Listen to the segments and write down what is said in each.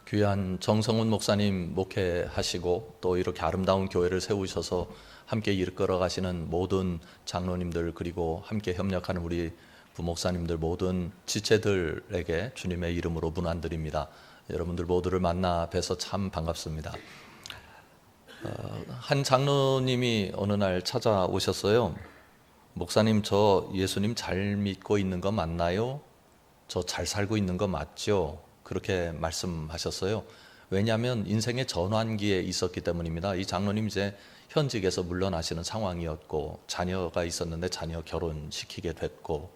귀한 정성훈 목사님 목회하시고 또 이렇게 아름다운 교회를 세우셔서 함께 이끌어 가시는 모든 장로님들, 그리고 함께 협력하는 우리 부목사님들, 모든 지체들에게 주님의 이름으로 문안드립니다. 여러분들 모두를 만나 뵈서 참 반갑습니다. 한 장로님이 어느 날 찾아오셨어요. 목사님, 저 예수님 잘 믿고 있는 거 맞나요? 저 잘 살고 있는 거 맞죠? 그렇게 말씀하셨어요. 왜냐하면 인생의 전환기에 있었기 때문입니다. 이 장로님 이제 현직에서 물러나시는 상황이었고, 자녀가 있었는데 자녀 결혼시키게 됐고,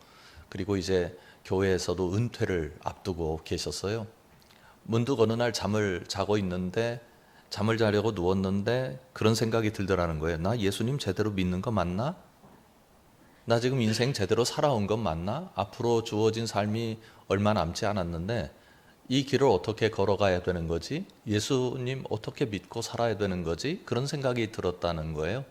그리고 이제 교회에서도 은퇴를 앞두고 계셨어요. 문득 어느 날 잠을 자고 있는데, 잠을 자려고 누웠는데 그런 생각이 들더라는 거예요. 나 예수님 제대로 믿는 거 맞나? 나 지금 인생 제대로 살아온 건 맞나? 앞으로 주어진 삶이 얼마 남지 않았는데 이 길을 어떻게 걸어가야 되는 거지? 예수님 어떻게 믿고 살아야 되는 거지? 그런 생각이 들었다는 거예요.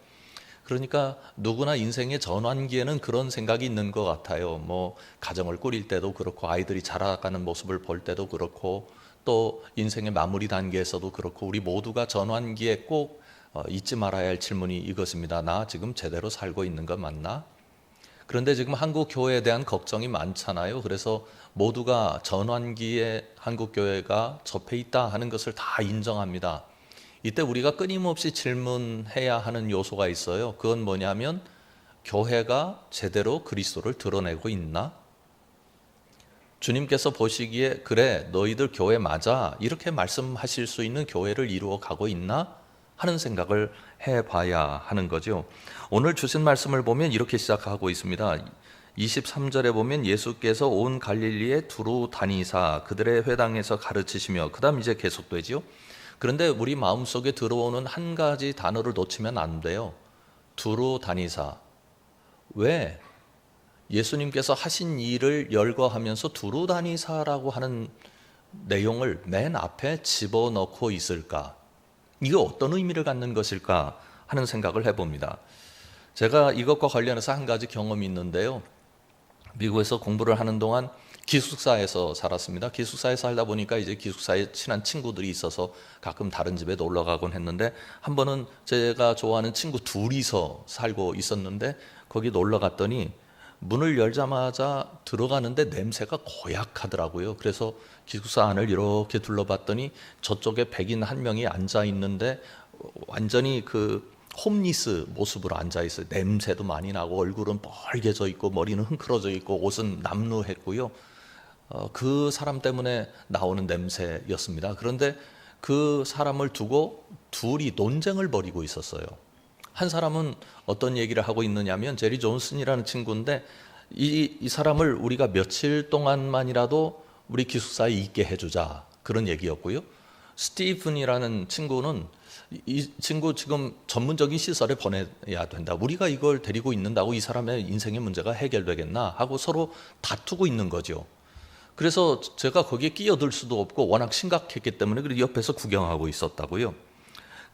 그러니까 누구나 인생의 전환기에는 그런 생각이 있는 것 같아요. 뭐 가정을 꾸릴 때도 그렇고, 아이들이 자라가는 모습을 볼 때도 그렇고, 또 인생의 마무리 단계에서도 그렇고, 우리 모두가 전환기에 꼭 잊지 말아야 할 질문이 이것입니다. 나 지금 제대로 살고 있는 거 맞나? 그런데 지금 한국 교회에 대한 걱정이 많잖아요. 그래서 모두가 전환기에 한국 교회가 접해 있다 하는 것을 다 인정합니다. 이때 우리가 끊임없이 질문해야 하는 요소가 있어요. 그건 뭐냐면, 교회가 제대로 그리스도를 드러내고 있나? 주님께서 보시기에 그래, 너희들 교회 맞아, 이렇게 말씀하실 수 있는 교회를 이루어 가고 있나? 하는 생각을 해봐야 하는 거죠. 오늘 주신 말씀을 보면 이렇게 시작하고 있습니다. 23절에 보면 예수께서 온 갈릴리에 두루 다니사 그들의 회당에서 가르치시며, 그 다음 이제 계속되죠. 그런데 우리 마음속에 들어오는 한 가지 단어를 놓치면 안 돼요. 두루 다니사. 왜 예수님께서 하신 일을 열거하면서 두루 다니사라고 하는 내용을 맨 앞에 집어넣고 있을까? 이게 어떤 의미를 갖는 것일까 하는 생각을 해봅니다. 제가 이것과 관련해서 한 가지 경험이 있는데요. 미국에서 공부를 하는 동안 기숙사에서 살았습니다. 기숙사에 살다 보니까 이제 기숙사에 친한 친구들이 있어서 가끔 다른 집에 놀러 가곤 했는데, 한 번은 제가 좋아하는 친구 둘이서 살고 있었는데, 거기 놀러 갔더니 문을 열자마자 들어가는데 냄새가 고약하더라고요. 그래서 기숙사 안을 이렇게 둘러봤더니 저쪽에 백인 한 명이 앉아 있는데 완전히 그 홈리스 모습으로 앉아 있어요. 냄새도 많이 나고 얼굴은 뻘개져 있고 머리는 흥크러져 있고 옷은 남루했고요. 그 사람 때문에 나오는 냄새였습니다. 그런데 그 사람을 두고 둘이 논쟁을 벌이고 있었어요. 한 사람은 어떤 얘기를 하고 있느냐면, 제리 존슨이라는 친구인데 이 사람을 우리가 며칠 동안만이라도 우리 기숙사에 있게 해주자, 그런 얘기였고요. 스티븐이라는 친구는 이 친구 지금 전문적인 시설에 보내야 된다, 우리가 이걸 데리고 있는다고 이 사람의 인생의 문제가 해결되겠나 하고 서로 다투고 있는 거죠. 그래서 제가 거기에 끼어들 수도 없고 워낙 심각했기 때문에 그래서 옆에서 구경하고 있었다고요.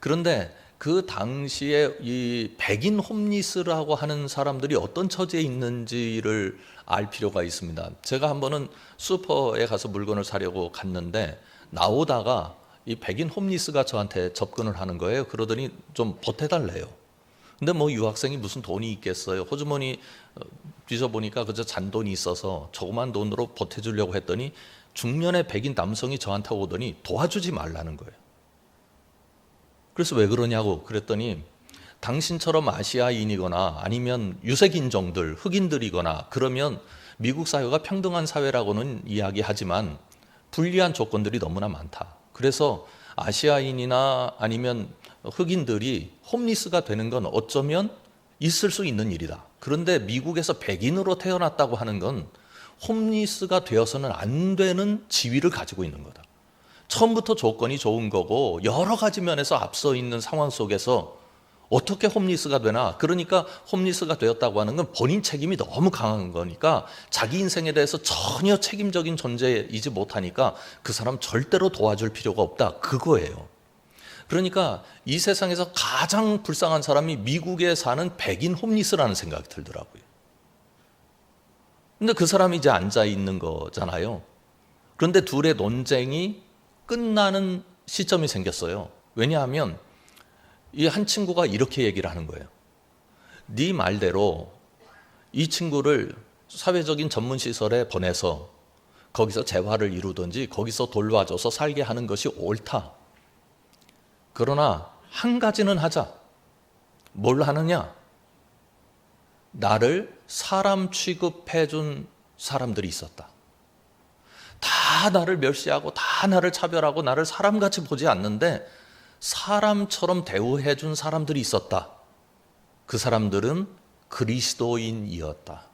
그런데 그 당시에 이 백인 홈리스라고 하는 사람들이 어떤 처지에 있는지를 알 필요가 있습니다. 제가 한 번은 슈퍼에 가서 물건을 사려고 갔는데 나오다가 이 백인 홈리스가 저한테 접근을 하는 거예요. 그러더니 좀 보태달래요. 근데 뭐 유학생이 무슨 돈이 있겠어요. 호주머니 뒤져보니까 그저 잔돈이 있어서 조그만 돈으로 보태주려고 했더니 중년의 백인 남성이 저한테 오더니 도와주지 말라는 거예요. 그래서 왜 그러냐고 그랬더니, 당신처럼 아시아인이거나 아니면 유색인종들, 흑인들이거나 그러면 미국 사회가 평등한 사회라고는 이야기하지만 불리한 조건들이 너무나 많다. 그래서 아시아인이나 아니면 흑인들이 홈리스가 되는 건 어쩌면 있을 수 있는 일이다. 그런데 미국에서 백인으로 태어났다고 하는 건 홈리스가 되어서는 안 되는 지위를 가지고 있는 거다. 처음부터 조건이 좋은 거고 여러 가지 면에서 앞서 있는 상황 속에서 어떻게 홈리스가 되나? 그러니까 홈리스가 되었다고 하는 건 본인 책임이 너무 강한 거니까, 자기 인생에 대해서 전혀 책임적인 존재이지 못하니까 그 사람 절대로 도와줄 필요가 없다, 그거예요. 그러니까 이 세상에서 가장 불쌍한 사람이 미국에 사는 백인 홈리스라는 생각이 들더라고요. 근데 그 사람이 이제 앉아 있는 거잖아요. 그런데 둘의 논쟁이 끝나는 시점이 생겼어요. 왜냐하면 이 한 친구가 이렇게 얘기를 하는 거예요. 네 말대로 이 친구를 사회적인 전문 시설에 보내서 거기서 재활을 이루든지 거기서 돌봐줘서 살게 하는 것이 옳다. 그러나 한 가지는 하자. 뭘 하느냐? 나를 사람 취급해 준 사람들이 있었다. 다 나를 멸시하고 다 나를 차별하고 나를 사람같이 보지 않는데 사람처럼 대우해 준 사람들이 있었다. 그 사람들은 그리스도인이었다.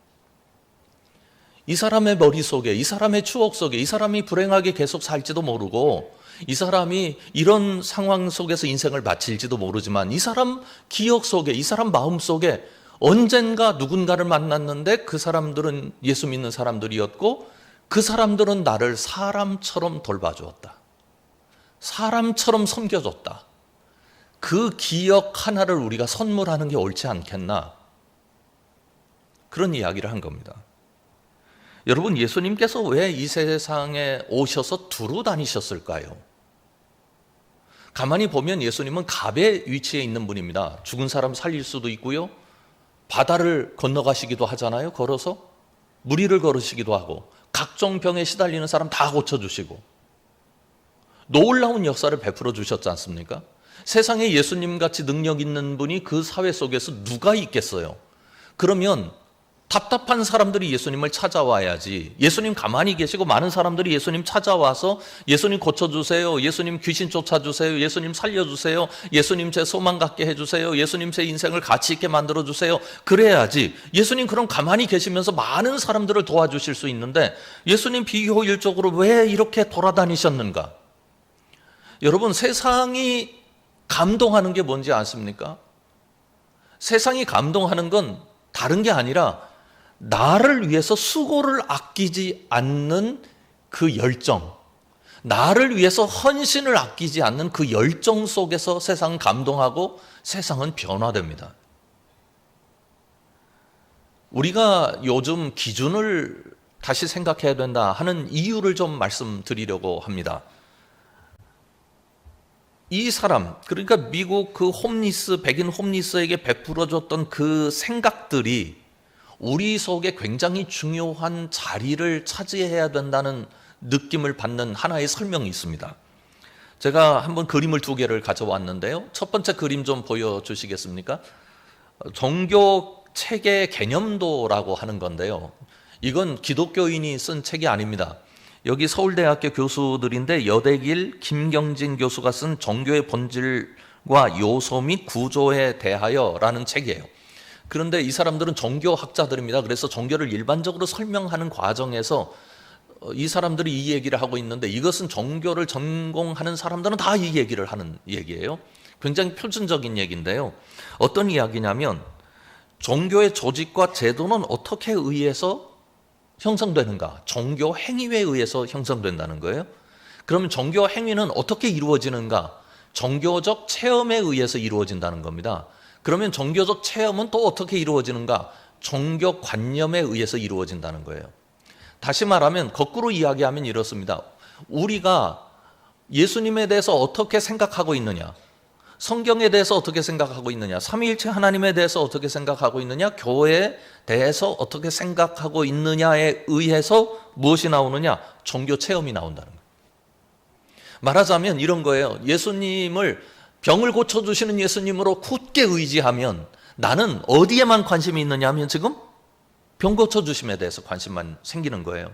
이 사람의 머릿속에, 이 사람의 추억 속에, 이 사람이 불행하게 계속 살지도 모르고 이 사람이 이런 상황 속에서 인생을 마칠지도 모르지만 이 사람 기억 속에, 이 사람 마음 속에 언젠가 누군가를 만났는데 그 사람들은 예수 믿는 사람들이었고 그 사람들은 나를 사람처럼 돌봐주었다. 사람처럼 섬겨줬다. 그 기억 하나를 우리가 선물하는 게 옳지 않겠나? 그런 이야기를 한 겁니다. 여러분, 예수님께서 왜 이 세상에 오셔서 두루 다니셨을까요? 가만히 보면 예수님은 갑의 위치에 있는 분입니다. 죽은 사람 살릴 수도 있고요. 바다를 건너가시기도 하잖아요. 걸어서 물 위를 걸으시기도 하고 각종 병에 시달리는 사람 다 고쳐주시고 놀라운 역사를 베풀어 주셨지 않습니까? 세상에 예수님같이 능력 있는 분이 그 사회 속에서 누가 있겠어요? 그러면 답답한 사람들이 예수님을 찾아와야지. 예수님 가만히 계시고 많은 사람들이 예수님 찾아와서 예수님 고쳐주세요, 예수님 귀신 쫓아주세요, 예수님 살려주세요, 예수님 제 소망 갖게 해주세요, 예수님 제 인생을 가치 있게 만들어주세요. 그래야지. 예수님 그럼 가만히 계시면서 많은 사람들을 도와주실 수 있는데 예수님 비효율적으로 왜 이렇게 돌아다니셨는가? 여러분, 세상이 감동하는 게 뭔지 아십니까? 세상이 감동하는 건 다른 게 아니라 나를 위해서 수고를 아끼지 않는 그 열정, 나를 위해서 헌신을 아끼지 않는 그 열정 속에서 세상은 감동하고 세상은 변화됩니다. 우리가 요즘 기준을 다시 생각해야 된다 하는 이유를 좀 말씀드리려고 합니다. 이 사람, 그러니까 미국 그 홈리스, 백인 홈리스에게 베풀어줬던 그 생각들이 우리 속에 굉장히 중요한 자리를 차지해야 된다는 느낌을 받는 하나의 설명이 있습니다. 제가 한번 그림을 두 개를 가져왔는데요. 첫 번째 그림 좀 보여주시겠습니까? 종교 체계 개념도라고 하는 건데요. 이건 기독교인이 쓴 책이 아닙니다. 여기 서울대학교 교수들인데 여대길 김경진 교수가 쓴 종교의 본질과 요소 및 구조에 대하여라는 책이에요. 그런데 이 사람들은 종교학자들입니다. 그래서 종교를 일반적으로 설명하는 과정에서 이 사람들이 이 얘기를 하고 있는데 이것은 종교를 전공하는 사람들은 다 이 얘기를 하는 얘기예요. 굉장히 표준적인 얘기인데요. 어떤 이야기냐면 종교의 조직과 제도는 어떻게 의해서 형성되는가? 종교 행위에 의해서 형성된다는 거예요. 그러면 종교 행위는 어떻게 이루어지는가? 종교적 체험에 의해서 이루어진다는 겁니다. 그러면 종교적 체험은 또 어떻게 이루어지는가? 종교 관념에 의해서 이루어진다는 거예요. 다시 말하면 거꾸로 이야기하면 이렇습니다. 우리가 예수님에 대해서 어떻게 생각하고 있느냐? 성경에 대해서 어떻게 생각하고 있느냐? 삼위일체 하나님에 대해서 어떻게 생각하고 있느냐? 교회에 대해서 어떻게 생각하고 있느냐에 의해서 무엇이 나오느냐? 종교 체험이 나온다는 거예요. 말하자면 이런 거예요. 예수님을 병을 고쳐주시는 예수님으로 굳게 의지하면 나는 어디에만 관심이 있느냐 하면 지금 병 고쳐주심에 대해서 관심만 생기는 거예요.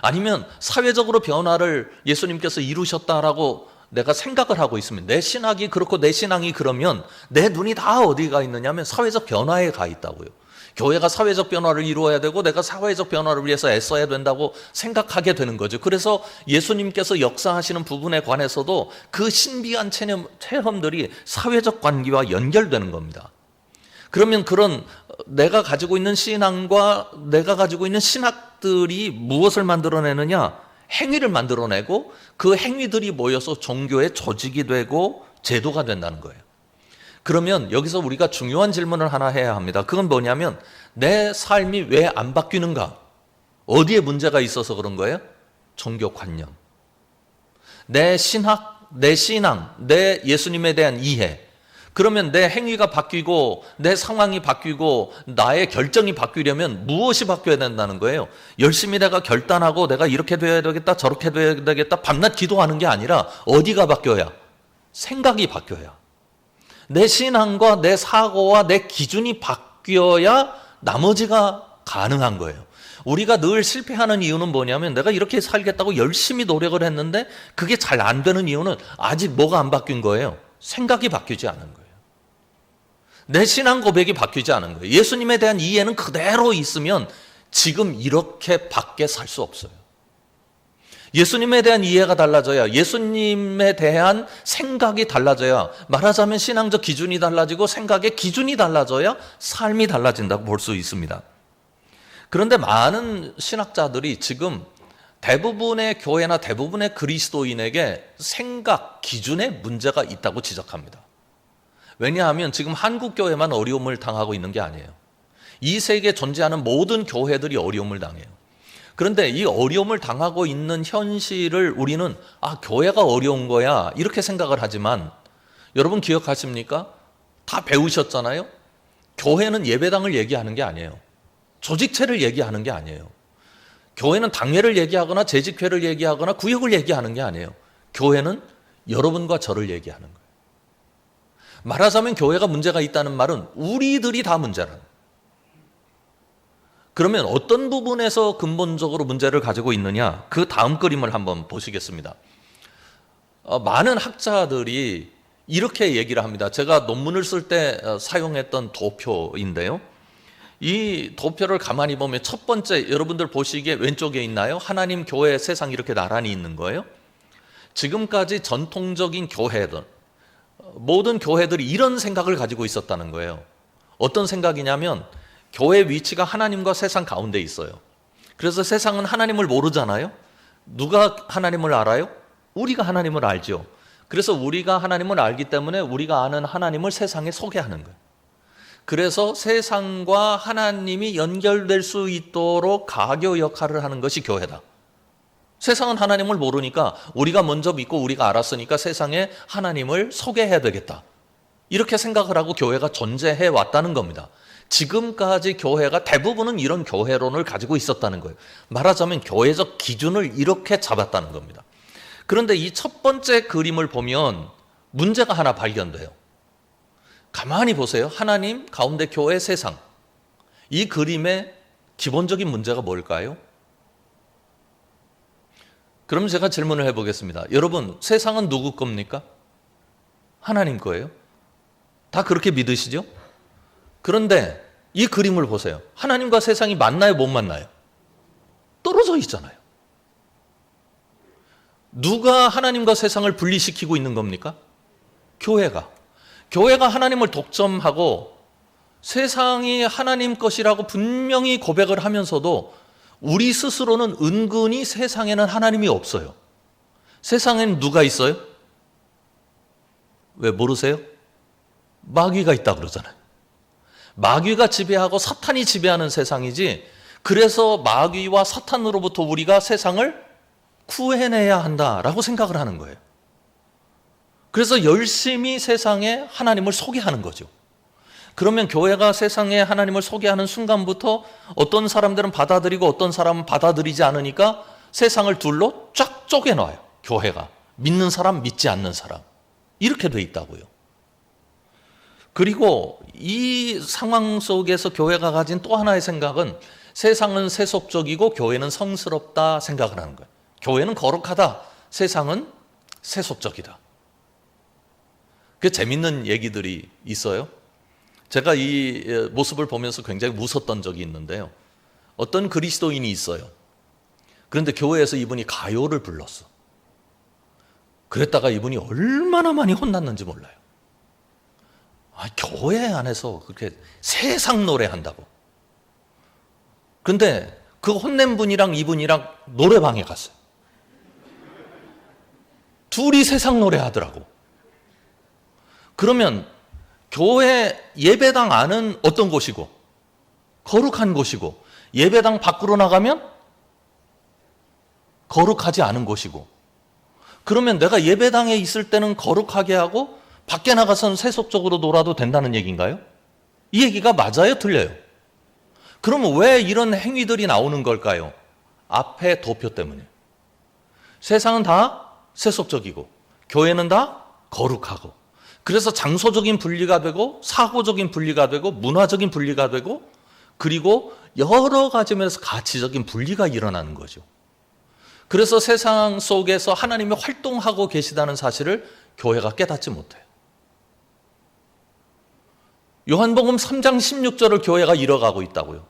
아니면 사회적으로 변화를 예수님께서 이루셨다라고 내가 생각을 하고 있으면 내 신학이 그렇고 내 신앙이 그러면 내 눈이 다 어디가 있느냐 하면 사회적 변화에 가 있다고요. 교회가 사회적 변화를 이루어야 되고 내가 사회적 변화를 위해서 애써야 된다고 생각하게 되는 거죠. 그래서 예수님께서 역사하시는 부분에 관해서도 그 신비한 체험들이 사회적 관계와 연결되는 겁니다. 그러면 그런 내가 가지고 있는 신앙과 내가 가지고 있는 신학들이 무엇을 만들어내느냐? 행위를 만들어내고 그 행위들이 모여서 종교의 조직이 되고 제도가 된다는 거예요. 그러면 여기서 우리가 중요한 질문을 하나 해야 합니다. 그건 뭐냐면 내 삶이 왜 안 바뀌는가? 어디에 문제가 있어서 그런 거예요? 종교관념. 내 신학, 내 신앙, 내 예수님에 대한 이해. 그러면 내 행위가 바뀌고 내 상황이 바뀌고 나의 결정이 바뀌려면 무엇이 바뀌어야 된다는 거예요. 열심히 내가 결단하고 내가 이렇게 돼야 되겠다 저렇게 돼야 되겠다 밤낮 기도하는 게 아니라 어디가 바뀌어야? 생각이 바뀌어야. 내 신앙과 내 사고와 내 기준이 바뀌어야 나머지가 가능한 거예요. 우리가 늘 실패하는 이유는 뭐냐면 내가 이렇게 살겠다고 열심히 노력을 했는데 그게 잘 안 되는 이유는 아직 뭐가 안 바뀐 거예요. 생각이 바뀌지 않은 거예요. 내 신앙 고백이 바뀌지 않은 거예요. 예수님에 대한 이해는 그대로 있으면 지금 이렇게 밖에 살 수 없어요. 예수님에 대한 이해가 달라져야, 예수님에 대한 생각이 달라져야, 말하자면 신앙적 기준이 달라지고 생각의 기준이 달라져야 삶이 달라진다고 볼 수 있습니다. 그런데 많은 신학자들이 지금 대부분의 교회나 대부분의 그리스도인에게 생각, 기준에 문제가 있다고 지적합니다. 왜냐하면 지금 한국 교회만 어려움을 당하고 있는 게 아니에요. 이 세계에 존재하는 모든 교회들이 어려움을 당해요. 그런데 이 어려움을 당하고 있는 현실을 우리는 교회가 어려운 거야 이렇게 생각을 하지만 여러분 기억하십니까? 다 배우셨잖아요. 교회는 예배당을 얘기하는 게 아니에요. 조직체를 얘기하는 게 아니에요. 교회는 당회를 얘기하거나 재직회를 얘기하거나 구역을 얘기하는 게 아니에요. 교회는 여러분과 저를 얘기하는 거예요. 말하자면 교회가 문제가 있다는 말은 우리들이 다 문제라는 거예요. 그러면 어떤 부분에서 근본적으로 문제를 가지고 있느냐? 그 다음 그림을 한번 보시겠습니다. 많은 학자들이 이렇게 얘기를 합니다. 제가 논문을 쓸 때 사용했던 도표인데요. 이 도표를 가만히 보면 첫 번째 여러분들 보시기에 왼쪽에 있나요? 하나님, 교회, 세상 이렇게 나란히 있는 거예요. 지금까지 전통적인 교회들, 모든 교회들이 이런 생각을 가지고 있었다는 거예요. 어떤 생각이냐면 교회 위치가 하나님과 세상 가운데 있어요. 그래서 세상은 하나님을 모르잖아요. 누가 하나님을 알아요? 우리가 하나님을 알죠. 그래서 우리가 하나님을 알기 때문에 우리가 아는 하나님을 세상에 소개하는 거예요. 그래서 세상과 하나님이 연결될 수 있도록 가교 역할을 하는 것이 교회다. 세상은 하나님을 모르니까 우리가 먼저 믿고 우리가 알았으니까 세상에 하나님을 소개해야 되겠다. 이렇게 생각을 하고 교회가 존재해 왔다는 겁니다. 지금까지 교회가 대부분은 이런 교회론을 가지고 있었다는 거예요. 말하자면 교회적 기준을 이렇게 잡았다는 겁니다. 그런데 이 첫 번째 그림을 보면 문제가 하나 발견돼요. 가만히 보세요. 하나님, 가운데 교회, 세상. 이 그림의 기본적인 문제가 뭘까요? 그럼 제가 질문을 해보겠습니다. 여러분, 세상은 누구 겁니까? 하나님 거예요. 다 그렇게 믿으시죠? 그런데 이 그림을 보세요. 하나님과 세상이 만나요, 못 만나요? 떨어져 있잖아요. 누가 하나님과 세상을 분리시키고 있는 겁니까? 교회가. 교회가 하나님을 독점하고 세상이 하나님 것이라고 분명히 고백을 하면서도 우리 스스로는 은근히 세상에는 하나님이 없어요. 세상에는 누가 있어요? 왜 모르세요? 마귀가 있다고 그러잖아요. 마귀가 지배하고 사탄이 지배하는 세상이지, 그래서 마귀와 사탄으로부터 우리가 세상을 구해내야 한다라고 생각을 하는 거예요. 그래서 열심히 세상에 하나님을 소개하는 거죠. 그러면 교회가 세상에 하나님을 소개하는 순간부터 어떤 사람들은 받아들이고 어떤 사람은 받아들이지 않으니까 세상을 둘로 쫙 쪼개놔요. 교회가. 믿는 사람, 믿지 않는 사람. 이렇게 돼 있다고요. 그리고 이 상황 속에서 교회가 가진 또 하나의 생각은 세상은 세속적이고 교회는 성스럽다 생각을 하는 거예요. 교회는 거룩하다, 세상은 세속적이다. 그 재밌는 얘기들이 있어요. 제가 이 모습을 보면서 굉장히 웃었던 적이 있는데요. 어떤 그리스도인이 있어요. 그런데 교회에서 이분이 가요를 불렀어. 그랬다가 이분이 얼마나 많이 혼났는지 몰라요. 교회 안에서 그렇게 세상 노래한다고. 그런데 그 혼낸 분이랑 이분이랑 노래방에 갔어요. 둘이 세상 노래 하더라고. 그러면 교회 예배당 안은 어떤 곳이고 거룩한 곳이고 예배당 밖으로 나가면 거룩하지 않은 곳이고, 그러면 내가 예배당에 있을 때는 거룩하게 하고 밖에 나가서는 세속적으로 놀아도 된다는 얘기인가요? 이 얘기가 맞아요, 틀려요? 그러면 왜 이런 행위들이 나오는 걸까요? 앞에 도표 때문에. 세상은 다 세속적이고 교회는 다 거룩하고, 그래서 장소적인 분리가 되고 사고적인 분리가 되고 문화적인 분리가 되고, 그리고 여러 가지 면에서 가치적인 분리가 일어나는 거죠. 그래서 세상 속에서 하나님이 활동하고 계시다는 사실을 교회가 깨닫지 못해요. 요한복음 3장 16절을 교회가 잃어가고 있다고요.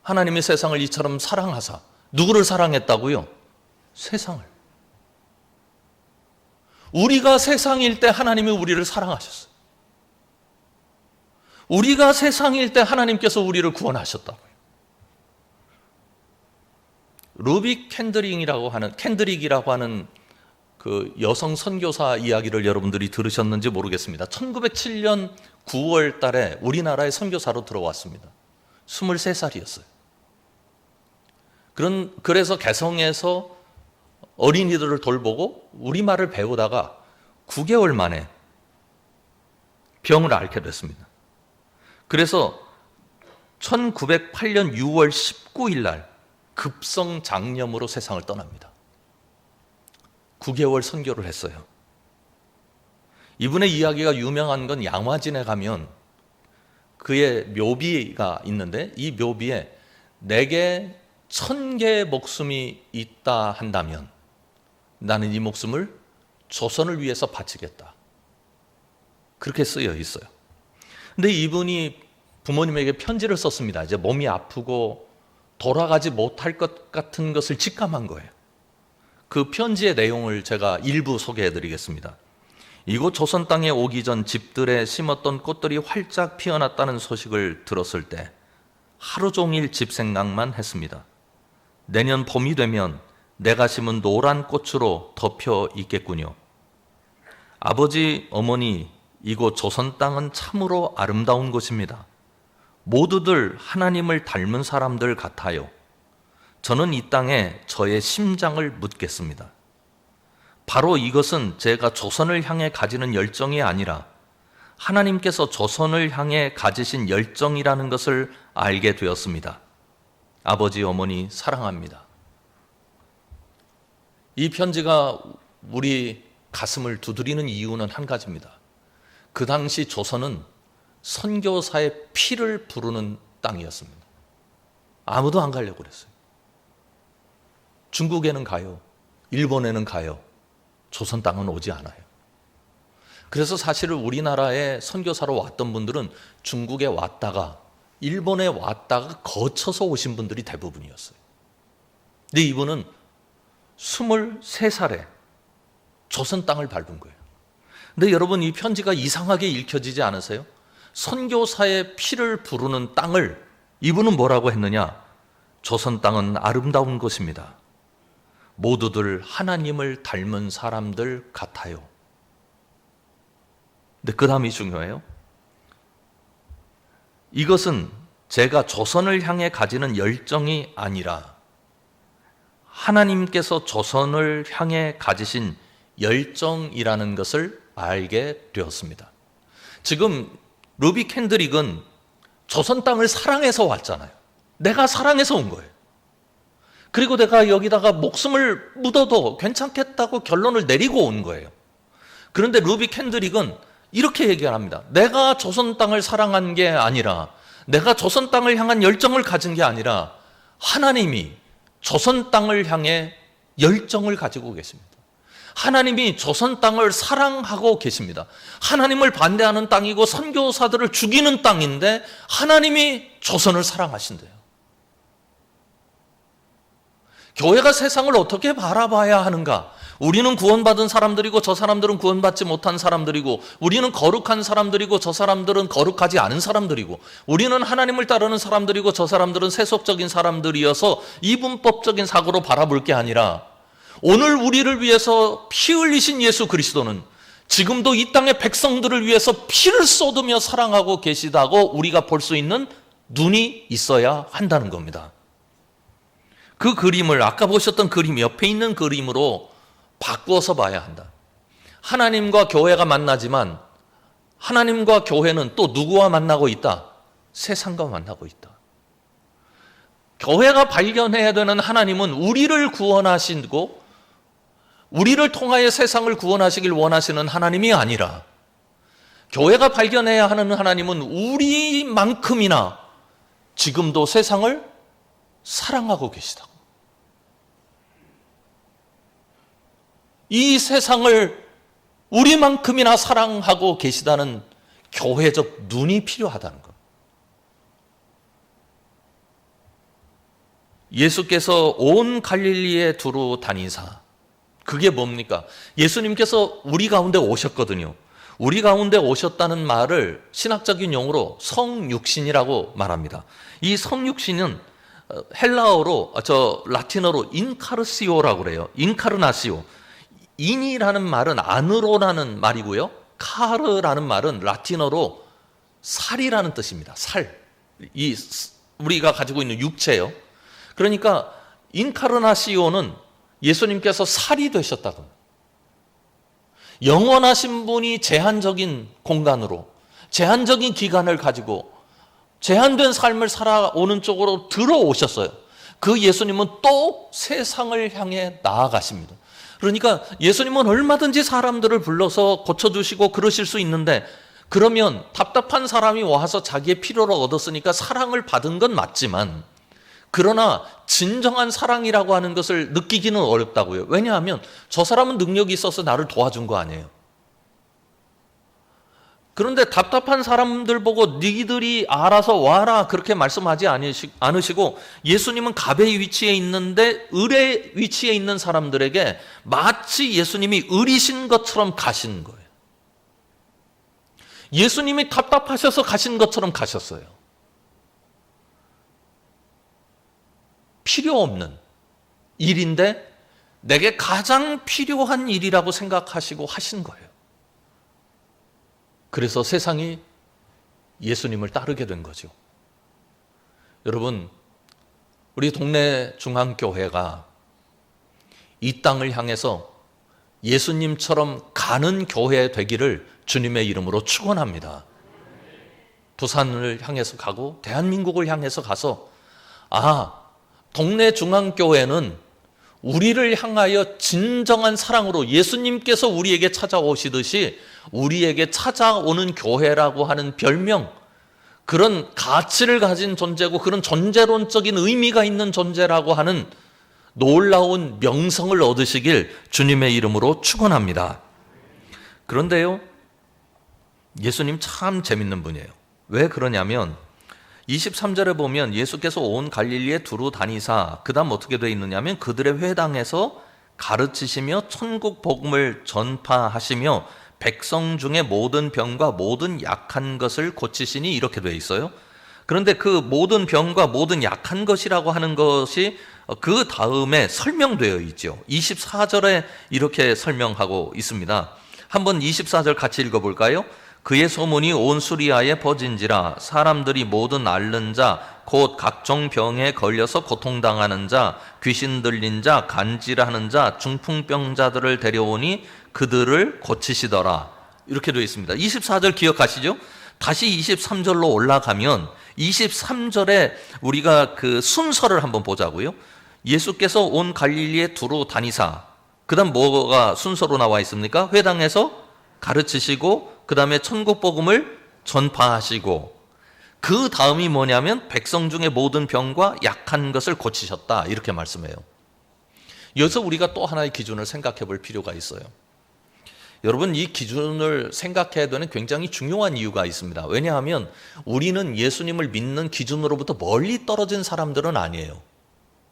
하나님이 세상을 이처럼 사랑하사, 누구를 사랑했다고요? 세상을. 우리가 세상일 때 하나님이 우리를 사랑하셨어요. 우리가 세상일 때 하나님께서 우리를 구원하셨다고요. 루비 캔드릭이라고 하는 그 여성 선교사 이야기를 여러분들이 들으셨는지 모르겠습니다. 1907년 9월 달에 우리나라에 선교사로 들어왔습니다. 23살이었어요. 그래서 개성에서 어린이들을 돌보고 우리말을 배우다가 9개월 만에 병을 앓게 됐습니다. 그래서 1908년 6월 19일 날 급성장염으로 세상을 떠납니다. 9개월 선교를 했어요. 이분의 이야기가 유명한 건 양화진에 가면 그의 묘비가 있는데, 이 묘비에 내게 1000개의 목숨이 있다 한다면 나는 이 목숨을 조선을 위해서 바치겠다, 그렇게 쓰여 있어요. 근데 이분이 부모님에게 편지를 썼습니다. 이제 몸이 아프고 돌아가지 못할 것 같은 것을 직감한 거예요. 그 편지의 내용을 제가 일부 소개해 드리겠습니다. 이곳 조선 땅에 오기 전 집들에 심었던 꽃들이 활짝 피어났다는 소식을 들었을 때 하루 종일 집 생각만 했습니다. 내년 봄이 되면 내가 심은 노란 꽃으로 덮여 있겠군요. 아버지, 어머니, 이곳 조선 땅은 참으로 아름다운 곳입니다. 모두들 하나님을 닮은 사람들 같아요. 저는 이 땅에 저의 심장을 묻겠습니다. 바로 이것은 제가 조선을 향해 가지는 열정이 아니라 하나님께서 조선을 향해 가지신 열정이라는 것을 알게 되었습니다. 아버지, 어머니 사랑합니다. 이 편지가 우리 가슴을 두드리는 이유는 한 가지입니다. 그 당시 조선은 선교사의 피를 부르는 땅이었습니다. 아무도 안 가려고 그랬어요. 중국에는 가요. 일본에는 가요. 조선 땅은 오지 않아요. 그래서 사실은 우리나라에 선교사로 왔던 분들은 중국에 왔다가 일본에 왔다가 거쳐서 오신 분들이 대부분이었어요. 근데 이분은 23살에 조선 땅을 밟은 거예요. 근데 여러분, 이 편지가 이상하게 읽혀지지 않으세요? 선교사의 피를 부르는 땅을 이분은 뭐라고 했느냐? 조선 땅은 아름다운 곳입니다. 모두들 하나님을 닮은 사람들 같아요. 근데 그 다음이 중요해요. 이것은 제가 조선을 향해 가지는 열정이 아니라 하나님께서 조선을 향해 가지신 열정이라는 것을 알게 되었습니다. 지금 루비 캔드릭은 조선 땅을 사랑해서 왔잖아요. 내가 사랑해서 온 거예요. 그리고 내가 여기다가 목숨을 묻어도 괜찮겠다고 결론을 내리고 온 거예요. 그런데 루비 캔드릭은 이렇게 얘기를 합니다. 내가 조선 땅을 사랑한 게 아니라, 내가 조선 땅을 향한 열정을 가진 게 아니라 하나님이 조선 땅을 향해 열정을 가지고 계십니다. 하나님이 조선 땅을 사랑하고 계십니다. 하나님을 반대하는 땅이고 선교사들을 죽이는 땅인데 하나님이 조선을 사랑하신대요. 교회가 세상을 어떻게 바라봐야 하는가? 우리는 구원받은 사람들이고 저 사람들은 구원받지 못한 사람들이고, 우리는 거룩한 사람들이고 저 사람들은 거룩하지 않은 사람들이고, 우리는 하나님을 따르는 사람들이고 저 사람들은 세속적인 사람들이어서 이분법적인 사고로 바라볼 게 아니라, 오늘 우리를 위해서 피 흘리신 예수 그리스도는 지금도 이 땅의 백성들을 위해서 피를 쏟으며 사랑하고 계시다고 우리가 볼 수 있는 눈이 있어야 한다는 겁니다. 그 그림을, 아까 보셨던 그림 옆에 있는 그림으로 바꾸어서 봐야 한다. 하나님과 교회가 만나지만 하나님과 교회는 또 누구와 만나고 있다? 세상과 만나고 있다. 교회가 발견해야 되는 하나님은 우리를 구원하시고 우리를 통하여 세상을 구원하시길 원하시는 하나님이 아니라 교회가 발견해야 하는 하나님은 우리만큼이나 지금도 세상을 사랑하고 계시다고. 이 세상을 우리만큼이나 사랑하고 계시다는 교회적 눈이 필요하다는 것. 예수께서 온 갈릴리에 두루 다니사. 그게 뭡니까? 예수님께서 우리 가운데 오셨거든요. 우리 가운데 오셨다는 말을 신학적인 용어로 성육신이라고 말합니다. 이 성육신은 헬라어로, 라틴어로 인카르시오라고 그래요. 인카르나시오. 인이라는 말은 안으로라는 말이고요. 카르라는 말은 라틴어로 살이라는 뜻입니다. 살. 우리가 가지고 있는 육체요. 그러니까 인카르나시오는 예수님께서 살이 되셨다고. 영원하신 분이 제한적인 공간으로, 제한적인 기간을 가지고 제한된 삶을 살아오는 쪽으로 들어오셨어요. 그 예수님은 또 세상을 향해 나아가십니다. 그러니까 예수님은 얼마든지 사람들을 불러서 고쳐주시고 그러실 수 있는데, 그러면 답답한 사람이 와서 자기의 필요를 얻었으니까 사랑을 받은 건 맞지만, 그러나 진정한 사랑이라고 하는 것을 느끼기는 어렵다고요. 왜냐하면 저 사람은 능력이 있어서 나를 도와준 거 아니에요. 그런데 답답한 사람들 보고 니들이 알아서 와라 그렇게 말씀하지 않으시고, 예수님은 갑의 위치에 있는데 을의 위치에 있는 사람들에게 마치 예수님이 을이신 것처럼 가신 거예요. 예수님이 답답하셔서 가신 것처럼 가셨어요. 필요 없는 일인데 내게 가장 필요한 일이라고 생각하시고 하신 거예요. 그래서 세상이 예수님을 따르게 된 거죠. 여러분, 우리 동네 중앙교회가 이 땅을 향해서 예수님처럼 가는 교회 되기를 주님의 이름으로 축원합니다. 부산을 향해서 가고 대한민국을 향해서 가서, 동네 중앙교회는 우리를 향하여 진정한 사랑으로 예수님께서 우리에게 찾아오시듯이 우리에게 찾아오는 교회라고 하는 별명, 그런 가치를 가진 존재고 그런 존재론적인 의미가 있는 존재라고 하는 놀라운 명성을 얻으시길 주님의 이름으로 축원합니다. 그런데요, 예수님 참 재밌는 분이에요. 왜 그러냐면 23절에 보면 예수께서 온 갈릴리에 두루 다니사, 그 다음 어떻게 되어 있느냐면 그들의 회당에서 가르치시며 천국 복음을 전파하시며 백성 중에 모든 병과 모든 약한 것을 고치시니, 이렇게 되어 있어요. 그런데 그 모든 병과 모든 약한 것이라고 하는 것이 그 다음에 설명되어 있죠. 24절에 이렇게 설명하고 있습니다. 한번 24절 같이 읽어볼까요? 그의 소문이 온 수리아에 퍼진지라 사람들이 모든 앓는 자 곧 각종 병에 걸려서 고통당하는 자, 귀신 들린 자, 간질하는 자, 중풍병자들을 데려오니 그들을 고치시더라. 이렇게 되어 있습니다. 24절 기억하시죠? 다시 23절로 올라가면 23절에 우리가 그 순서를 한번 보자고요. 예수께서 온 갈릴리에 두루 다니사, 그 다음 뭐가 순서로 나와 있습니까? 회당에서 가르치시고 그 다음에 천국 복음을 전파하시고, 그 다음이 뭐냐면 백성 중에 모든 병과 약한 것을 고치셨다, 이렇게 말씀해요. 여기서 우리가 또 하나의 기준을 생각해 볼 필요가 있어요. 여러분, 이 기준을 생각해야 되는 굉장히 중요한 이유가 있습니다. 왜냐하면 우리는 예수님을 믿는 기준으로부터 멀리 떨어진 사람들은 아니에요.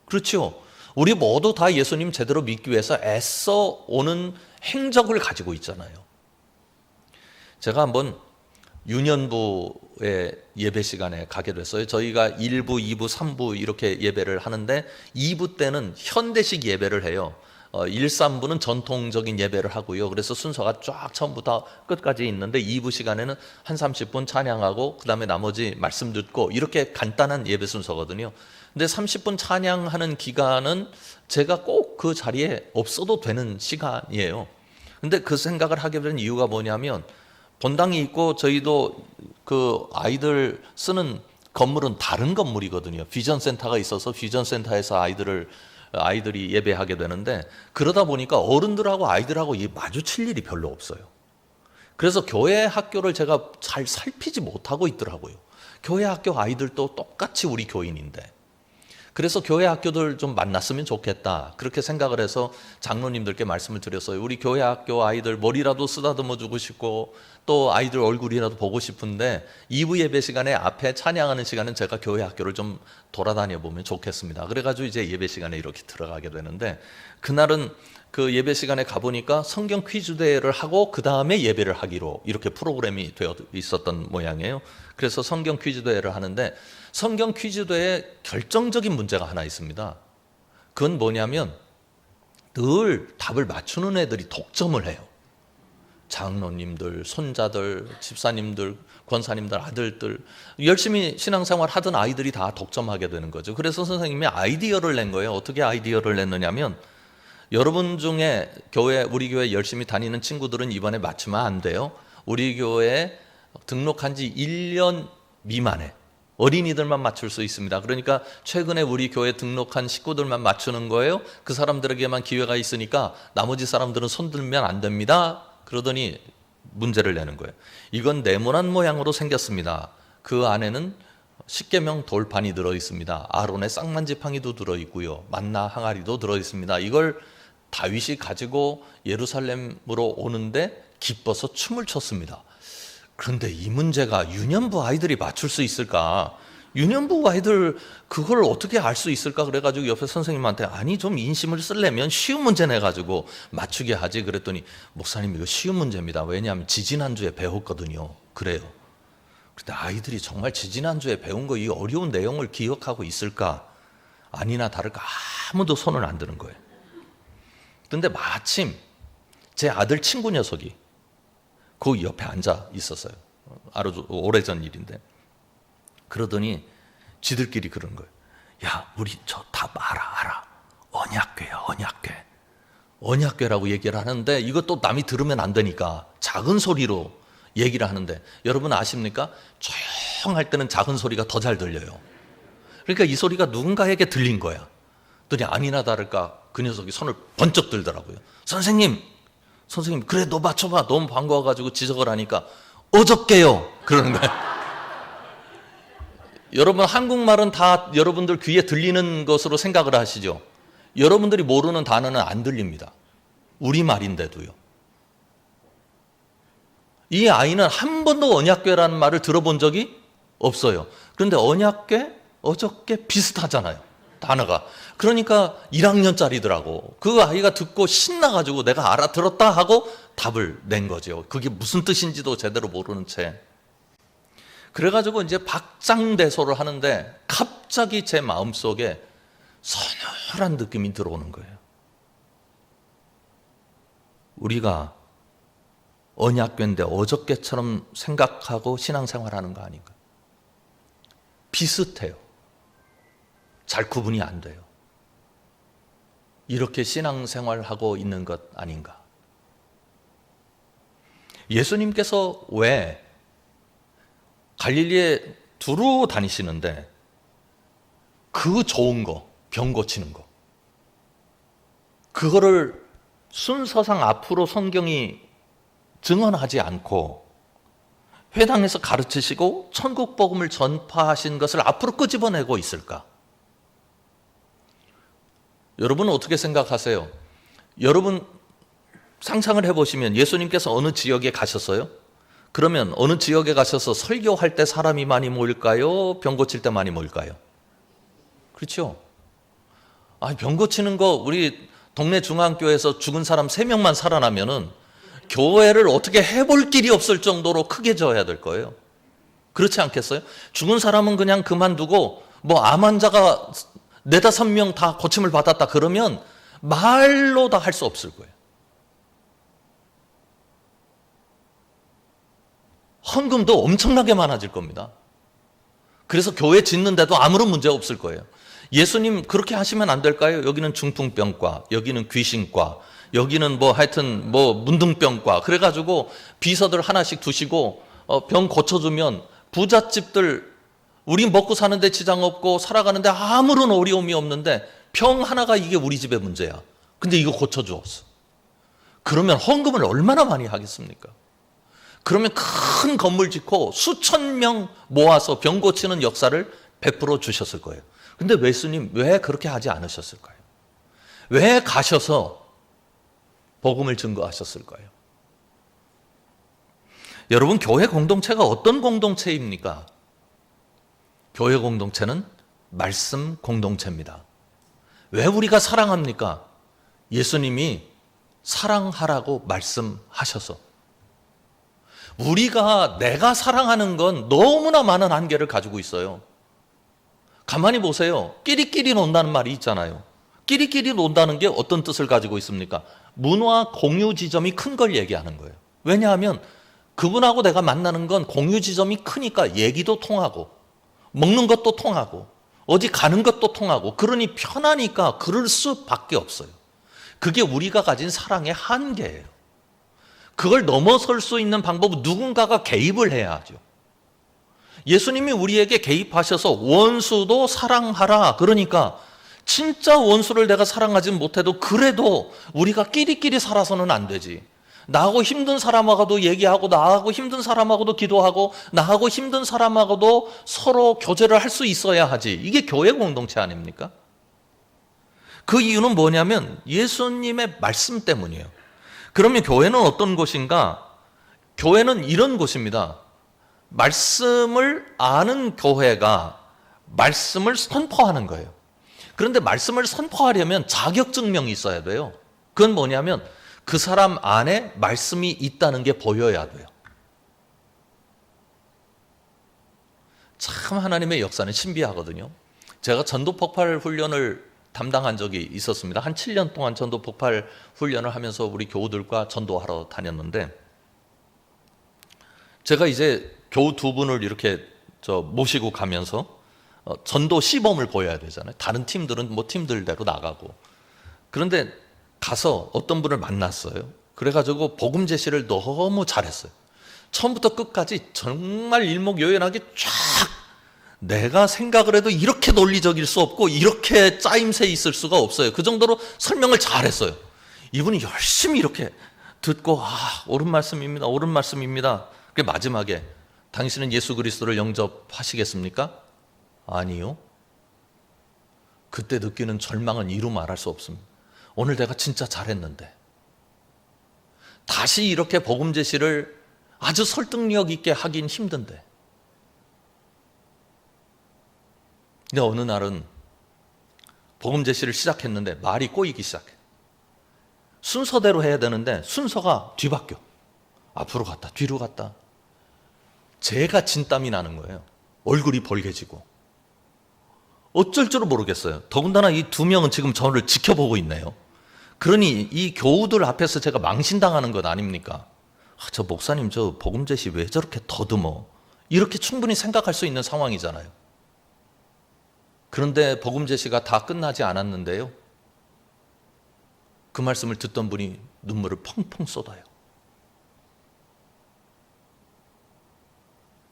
그렇죠? 우리 모두 다 예수님 제대로 믿기 위해서 애써 오는 행적을 가지고 있잖아요. 제가 한번 유년부의 예배 시간에 가게 됐어요. 저희가 1부, 2부, 3부 이렇게 예배를 하는데 2부 때는 현대식 예배를 해요. 1, 3부는 전통적인 예배를 하고요. 그래서 순서가 쫙 처음부터 끝까지 있는데 2부 시간에는 한 30분 찬양하고 그다음에 나머지 말씀 듣고 이렇게 간단한 예배 순서거든요. 근데 30분 찬양하는 기간은 제가 꼭 그 자리에 없어도 되는 시간이에요. 근데 그 생각을 하게 된 이유가 뭐냐면 본당이 있고 저희도 그 아이들 쓰는 건물은 다른 건물이거든요. 비전센터가 있어서 비전센터에서 아이들이 예배하게 되는데 그러다 보니까 어른들하고 아이들하고 마주칠 일이 별로 없어요. 그래서 교회 학교를 제가 잘 살피지 못하고 있더라고요. 교회 학교 아이들도 똑같이 우리 교인인데 그래서 교회 학교들 좀 만났으면 좋겠다 그렇게 생각을 해서 장로님들께 말씀을 드렸어요. 우리 교회 학교 아이들 머리라도 쓰다듬어 주고 싶고 또 아이들 얼굴이라도 보고 싶은데 2부 예배 시간에 앞에 찬양하는 시간은 제가 교회 학교를 좀 돌아다녀 보면 좋겠습니다. 그래가지고 이제 예배 시간에 이렇게 들어가게 되는데 그날은 그 예배 시간에 가보니까 성경 퀴즈 대회를 하고 그 다음에 예배를 하기로 이렇게 프로그램이 되어 있었던 모양이에요. 그래서 성경 퀴즈 대회를 하는데 성경 퀴즈 대회에 결정적인 문제가 하나 있습니다. 그건 뭐냐면 늘 답을 맞추는 애들이 독점을 해요. 장로님들, 손자들, 집사님들, 권사님들, 아들들 열심히 신앙생활 하던 아이들이 다 독점하게 되는 거죠. 그래서 선생님이 아이디어를 낸 거예요. 어떻게 아이디어를 냈느냐면 여러분 중에 우리 교회 열심히 다니는 친구들은 이번에 맞추면 안 돼요. 우리 교회에 등록한 지 1년 미만에 어린이들만 맞출 수 있습니다. 그러니까 최근에 우리 교회 등록한 식구들만 맞추는 거예요. 그 사람들에게만 기회가 있으니까 나머지 사람들은 손 들면 안 됩니다. 그러더니 문제를 내는 거예요. 이건 네모난 모양으로 생겼습니다. 그 안에는 십계명 돌판이 들어있습니다. 아론의 쌍만지팡이도 들어있고요. 만나 항아리도 들어있습니다. 이걸 다윗이 가지고 예루살렘으로 오는데 기뻐서 춤을 췄습니다. 그런데 이 문제가 유년부 아이들이 맞출 수 있을까? 유년부 아이들 그걸 어떻게 알 수 있을까? 그래가지고 옆에 선생님한테 아니 좀 인심을 쓰려면 쉬운 문제 내가지고 맞추게 하지. 그랬더니 목사님 이거 쉬운 문제입니다. 왜냐하면 지지난주에 배웠거든요. 그래요. 근데 아이들이 정말 지지난주에 배운 거 이 어려운 내용을 기억하고 있을까? 아니나 다를까 아무도 손을 안 드는 거예요. 근데 마침 제 아들 친구 녀석이 그 옆에 앉아 있었어요. 아주 오래전 일인데. 그러더니 지들끼리 그러는 거예요. 야, 우리 저 답 알아. 언약궤야, 언약궤. 언약궤라고 얘기를 하는데 이것도 남이 들으면 안 되니까 작은 소리로 얘기를 하는데 여러분 아십니까? 조용할 때는 작은 소리가 더 잘 들려요. 그러니까 이 소리가 누군가에게 들린 거야. 그랬더니 아니나 다를까 그 녀석이 손을 번쩍 들더라고요. 선생님 그래 너 맞춰봐. 너무 반가워가지고 지적을 하니까 어저께요 그러는 거야. 여러분 한국말은 다 여러분들 귀에 들리는 것으로 생각을 하시죠. 여러분들이 모르는 단어는 안 들립니다. 우리말인데도요. 이 아이는 한 번도 언약궤라는 말을 들어본 적이 없어요. 그런데 언약궤, 어저께 비슷하잖아요. 단어가. 그러니까 1학년짜리더라고. 그 아이가 듣고 신나가지고 내가 알아들었다 하고 답을 낸 거죠. 그게 무슨 뜻인지도 제대로 모르는 채. 그래가지고 이제 박장대소를 하는데 갑자기 제 마음속에 서늘한 느낌이 들어오는 거예요. 우리가 언약궤인데 어저께처럼 생각하고 신앙생활하는 거 아닌가? 비슷해요. 잘 구분이 안 돼요. 이렇게 신앙생활하고 있는 것 아닌가? 예수님께서 왜 갈릴리에 두루 다니시는데 그 좋은 거, 병 고치는 거 그거를 순서상 앞으로 성경이 증언하지 않고 회당에서 가르치시고 천국 복음을 전파하신 것을 앞으로 끄집어내고 있을까? 여러분은 어떻게 생각하세요? 여러분 상상을 해보시면 예수님께서 어느 지역에 가셨어요? 그러면 어느 지역에 가셔서 설교할 때 사람이 많이 모일까요? 병 고칠 때 많이 모일까요? 그렇죠? 병 고치는 거 우리 동네 중앙교회에서 죽은 사람 3명만 살아나면은 교회를 어떻게 해볼 길이 없을 정도로 크게 져야 될 거예요. 그렇지 않겠어요? 죽은 사람은 그냥 그만두고 암 환자가 4-5명 다 고침을 받았다 그러면 말로 다 할 수 없을 거예요. 헌금도 엄청나게 많아질 겁니다. 그래서 교회 짓는데도 아무런 문제 없을 거예요. 예수님 그렇게 하시면 안 될까요? 여기는 중풍병과, 여기는 귀신과, 여기는 뭐 하여튼 뭐 문둥병과, 그래가지고 비서들 하나씩 두시고 병 고쳐주면 부잣집들 우리 먹고 사는데 지장 없고 살아가는데 아무런 어려움이 없는데 병 하나가 이게 우리 집의 문제야. 근데 이거 고쳐주었어. 그러면 헌금을 얼마나 많이 하겠습니까? 그러면 큰 건물 짓고 수천 명 모아서 병 고치는 역사를 베풀어 주셨을 거예요. 근데 예수님 왜 그렇게 하지 않으셨을까요? 왜 가셔서 복음을 증거하셨을까요? 여러분, 교회 공동체가 어떤 공동체입니까? 교회 공동체는 말씀 공동체입니다. 왜 우리가 사랑합니까? 예수님이 사랑하라고 말씀하셔서. 우리가 내가 사랑하는 건 너무나 많은 한계를 가지고 있어요. 가만히 보세요. 끼리끼리 논다는 말이 있잖아요. 끼리끼리 논다는 게 어떤 뜻을 가지고 있습니까? 문화 공유 지점이 큰 걸 얘기하는 거예요. 왜냐하면 그분하고 내가 만나는 건 공유 지점이 크니까 얘기도 통하고 먹는 것도 통하고 어디 가는 것도 통하고, 그러니 편하니까 그럴 수밖에 없어요. 그게 우리가 가진 사랑의 한계예요. 그걸 넘어설 수 있는 방법은 누군가가 개입을 해야 하죠. 예수님이 우리에게 개입하셔서 원수도 사랑하라. 그러니까 진짜 원수를 내가 사랑하지 못해도 그래도 우리가 끼리끼리 살아서는 안 되지. 나하고 힘든 사람하고도 얘기하고, 나하고 힘든 사람하고도 기도하고, 나하고 힘든 사람하고도 서로 교제를 할 수 있어야 하지. 이게 교회 공동체 아닙니까? 그 이유는 뭐냐면 예수님의 말씀 때문이에요. 그러면 교회는 어떤 곳인가? 교회는 이런 곳입니다. 말씀을 아는 교회가 말씀을 선포하는 거예요. 그런데 말씀을 선포하려면 자격증명이 있어야 돼요. 그건 뭐냐면 그 사람 안에 말씀이 있다는 게 보여야 돼요. 참 하나님의 역사는 신비하거든요. 제가 전도 폭발 훈련을 담당한 적이 있었습니다. 한 7년 동안 전도 폭발 훈련을 하면서 우리 교우들과 전도하러 다녔는데, 제가 이제 교우 두 분을 이렇게 모시고 가면서 전도 시범을 보여야 되잖아요. 다른 팀들은 뭐 팀들대로 나가고. 그런데 가서 어떤 분을 만났어요. 그래가지고 복음 제시를 너무 잘했어요. 처음부터 끝까지 정말 일목요연하게 쫙, 내가 생각을 해도 이렇게 논리적일 수 없고 이렇게 짜임새 있을 수가 없어요. 그 정도로 설명을 잘했어요. 이분이 열심히 이렇게 듣고, 옳은 말씀입니다. 옳은 말씀입니다. 그 마지막에 당신은 예수 그리스도를 영접하시겠습니까? 아니요. 그때 느끼는 절망은 이루 말할 수 없습니다. 오늘 내가 진짜 잘했는데 다시 이렇게 복음 제시를 아주 설득력 있게 하긴 힘든데. 근데 어느 날은 복음 제시를 시작했는데 말이 꼬이기 시작해. 순서대로 해야 되는데 순서가 뒤바뀌어. 앞으로 갔다 뒤로 갔다. 제가 진땀이 나는 거예요. 얼굴이 벌개지고. 어쩔 줄을 모르겠어요. 더군다나 이 두 명은 지금 저를 지켜보고 있네요. 그러니 이 교우들 앞에서 제가 망신당하는 것 아닙니까? 저 목사님 저 복음 제시 왜 저렇게 더듬어? 이렇게 충분히 생각할 수 있는 상황이잖아요. 그런데 복음 제시가 다 끝나지 않았는데요, 그 말씀을 듣던 분이 눈물을 펑펑 쏟아요.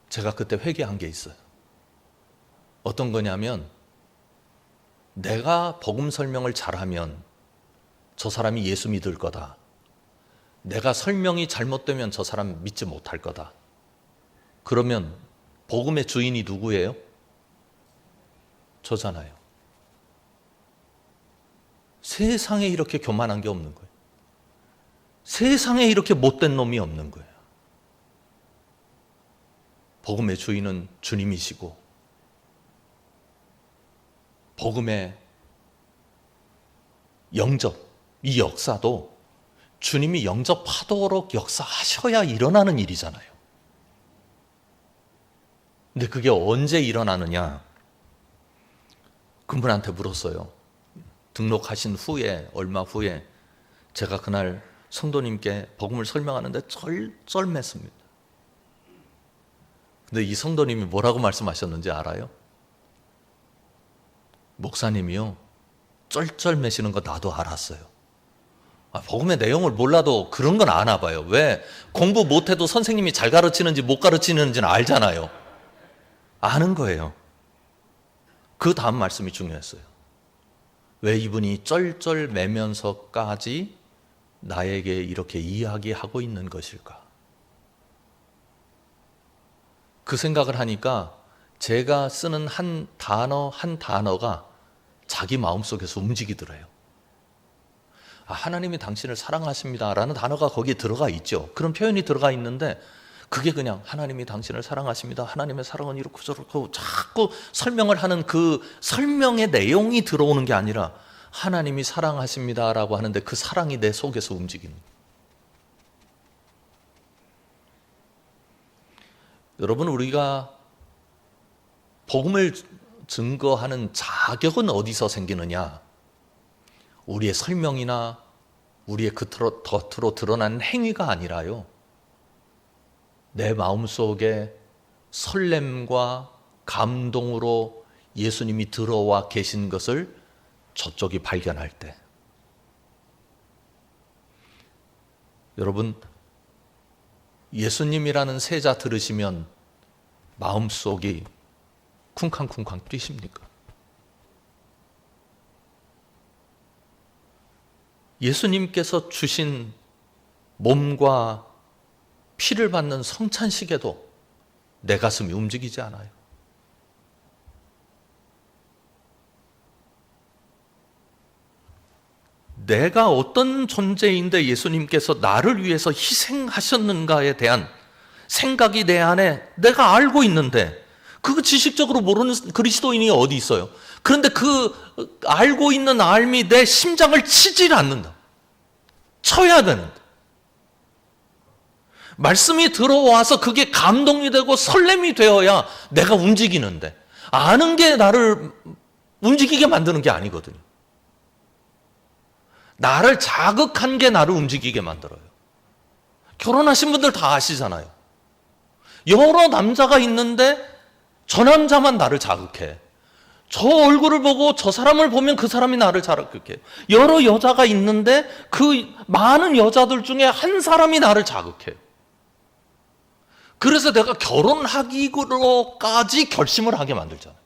제가 그때 회개한 게 있어요. 어떤 거냐면, 내가 복음 설명을 잘하면 저 사람이 예수 믿을 거다. 내가 설명이 잘못되면 저 사람 믿지 못할 거다. 그러면 복음의 주인이 누구예요? 저잖아요. 세상에 이렇게 교만한 게 없는 거예요. 세상에 이렇게 못된 놈이 없는 거예요. 복음의 주인은 주님이시고, 복음의 영접, 이 역사도 주님이 영접하도록 역사하셔야 일어나는 일이잖아요. 근데 그게 언제 일어나느냐? 그분한테 물었어요. 등록하신 후에 얼마 후에 제가 그날 성도님께 복음을 설명하는데 쩔쩔맸습니다. 근데 이 성도님이 뭐라고 말씀하셨는지 알아요? 목사님이요, 쩔쩔매시는 거 나도 알았어요. 복음의 내용을 몰라도 그런 건 아나 봐요. 왜? 공부 못해도 선생님이 잘 가르치는지 못 가르치는지는 알잖아요. 아는 거예요. 그 다음 말씀이 중요했어요. 왜 이분이 쩔쩔매면서까지 나에게 이렇게 이야기하고 있는 것일까? 그 생각을 하니까 제가 쓰는 한 단어 한 단어가 자기 마음속에서 움직이더래요. 하나님이 당신을 사랑하십니다라는 단어가 거기에 들어가 있죠. 그런 표현이 들어가 있는데 그게 그냥 하나님이 당신을 사랑하십니다, 하나님의 사랑은 이렇고 저렇고 자꾸 설명을 하는 그 설명의 내용이 들어오는 게 아니라 하나님이 사랑하십니다라고 하는데 그 사랑이 내 속에서 움직이는 거예요. 여러분, 우리가 복음을 증거하는 자격은 어디서 생기느냐? 우리의 설명이나 우리의 겉으로 드러나는 행위가 아니라요, 내 마음속에 설렘과 감동으로 예수님이 들어와 계신 것을 저쪽이 발견할 때, 여러분, 예수님이라는 세자 들으시면 마음속이 쿵쾅쿵쾅 뛰십니까? 예수님께서 주신 몸과 피를 받는 성찬식에도 내 가슴이 움직이지 않아요. 내가 어떤 존재인데 예수님께서 나를 위해서 희생하셨는가에 대한 생각이 내 안에 내가 알고 있는데, 그거 지식적으로 모르는 그리스도인이 어디 있어요? 그런데 그 알고 있는 알미 내 심장을 치질 않는다. 쳐야 되는데. 말씀이 들어와서 그게 감동이 되고 설렘이 되어야 내가 움직이는데, 아는 게 나를 움직이게 만드는 게 아니거든요. 나를 자극한 게 나를 움직이게 만들어요. 결혼하신 분들 다 아시잖아요. 여러 남자가 있는데 저 남자만 나를 자극해. 저 얼굴을 보고 저 사람을 보면 그 사람이 나를 자극해. 여러 여자가 있는데 그 많은 여자들 중에 한 사람이 나를 자극해. 그래서 내가 결혼하기로까지 결심을 하게 만들잖아요.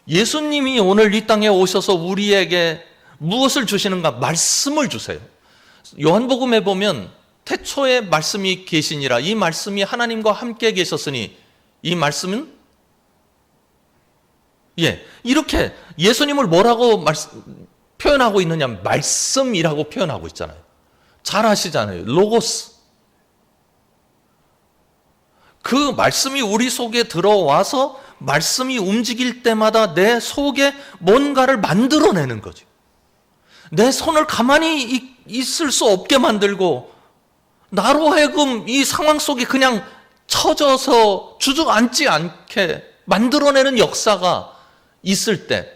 예수님이 오늘 이 땅에 오셔서 우리에게 무엇을 주시는가? 말씀을 주세요. 요한복음에 보면 태초에 말씀이 계시니라, 이 말씀이 하나님과 함께 계셨으니 이 말씀은 이렇게 예수님을 뭐라고 표현하고 있느냐? 말씀이라고 표현하고 있잖아요. 잘 아시잖아요. 로고스. 그 말씀이 우리 속에 들어와서 말씀이 움직일 때마다 내 속에 뭔가를 만들어내는 거죠. 내 손을 가만히 있을 수 없게 만들고, 나로 하여금 이 상황 속에 그냥 처져서 주저앉지 않게 만들어내는 역사가 있을 때,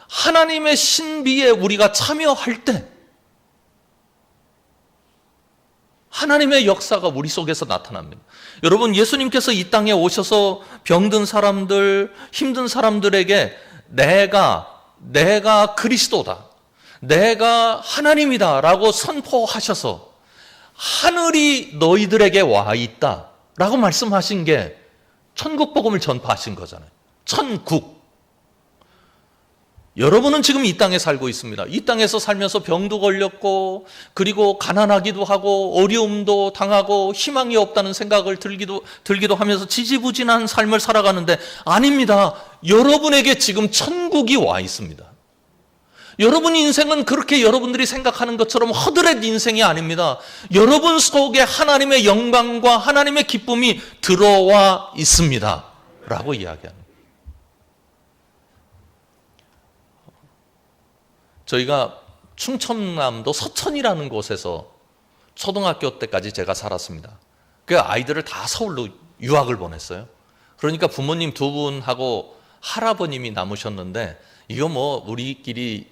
하나님의 신비에 우리가 참여할 때 하나님의 역사가 우리 속에서 나타납니다. 여러분, 예수님께서 이 땅에 오셔서 병든 사람들, 힘든 사람들에게 내가 그리스도다, 내가 하나님이다 라고 선포하셔서 하늘이 너희들에게 와 있다 라고 말씀하신 게 천국 복음을 전파하신 거잖아요. 천국. 여러분은 지금 이 땅에 살고 있습니다. 이 땅에서 살면서 병도 걸렸고, 그리고 가난하기도 하고, 어려움도 당하고, 희망이 없다는 생각을 들기도 하면서 지지부진한 삶을 살아가는데, 아닙니다. 여러분에게 지금 천국이 와 있습니다. 여러분 인생은 그렇게 여러분들이 생각하는 것처럼 허드렛 인생이 아닙니다. 여러분 속에 하나님의 영광과 하나님의 기쁨이 들어와 있습니다 라고 이야기합니다. 저희가 충청남도 서천이라는 곳에서 초등학교 때까지 제가 살았습니다. 그 아이들을 다 서울로 유학을 보냈어요. 그러니까 부모님 두 분하고 할아버님이 남으셨는데 이거 뭐 우리끼리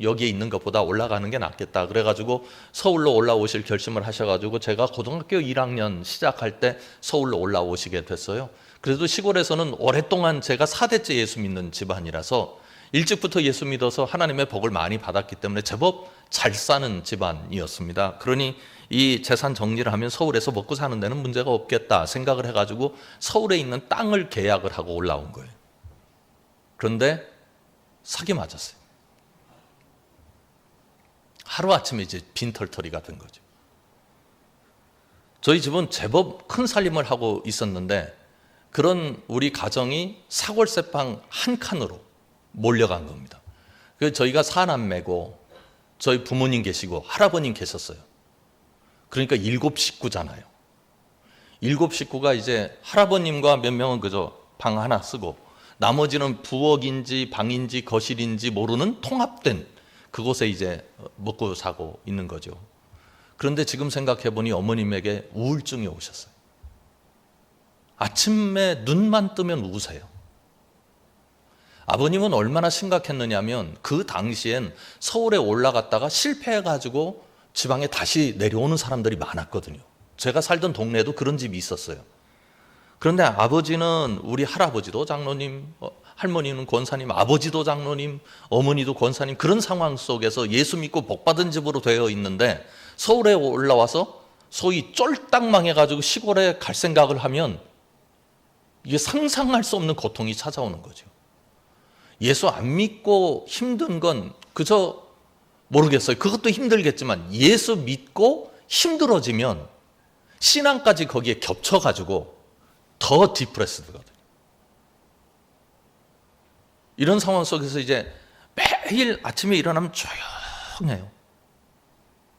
여기에 있는 것보다 올라가는 게 낫겠다. 그래가지고 서울로 올라오실 결심을 하셔가지고 제가 고등학교 1학년 시작할 때 서울로 올라오시게 됐어요. 그래도 시골에서는 오랫동안 제가 4대째 예수 믿는 집안이라서 일찍부터 예수 믿어서 하나님의 복을 많이 받았기 때문에 제법 잘 사는 집안이었습니다. 그러니 이 재산 정리를 하면 서울에서 먹고 사는 데는 문제가 없겠다 생각을 해가지고 서울에 있는 땅을 계약을 하고 올라온 거예요. 그런데 사기 맞았어요. 하루아침에 이제 빈털터리가 된 거죠. 저희 집은 제법 큰 살림을 하고 있었는데 그런 우리 가정이 사골세방 한 칸으로 몰려간 겁니다. 그래서 저희가 사남매고 저희 부모님 계시고 할아버님 계셨어요. 그러니까 7식구잖아요. 7식구가 이제 할아버님과 몇 명은 그저 방 하나 쓰고 나머지는 부엌인지 방인지 거실인지 모르는 통합된 그곳에 이제 먹고 사고 있는 거죠. 그런데 지금 생각해 보니 어머님에게 우울증이 오셨어요. 아침에 눈만 뜨면 우세요. 아버님은 얼마나 심각했느냐면 그 당시엔 서울에 올라갔다가 실패해가지고 지방에 다시 내려오는 사람들이 많았거든요. 제가 살던 동네에도 그런 집이 있었어요. 그런데 아버지는 우리 할아버지도 장로님, 할머니는 권사님, 아버지도 장로님, 어머니도 권사님, 그런 상황 속에서 예수 믿고 복받은 집으로 되어 있는데 서울에 올라와서 소위 쫄딱 망해가지고 시골에 갈 생각을 하면 이게 상상할 수 없는 고통이 찾아오는 거죠. 예수 안 믿고 힘든 건 그저 모르겠어요. 그것도 힘들겠지만 예수 믿고 힘들어지면 신앙까지 거기에 겹쳐가지고 더 디프레스드거든요. 이런 상황 속에서 이제 매일 아침에 일어나면 조용해요.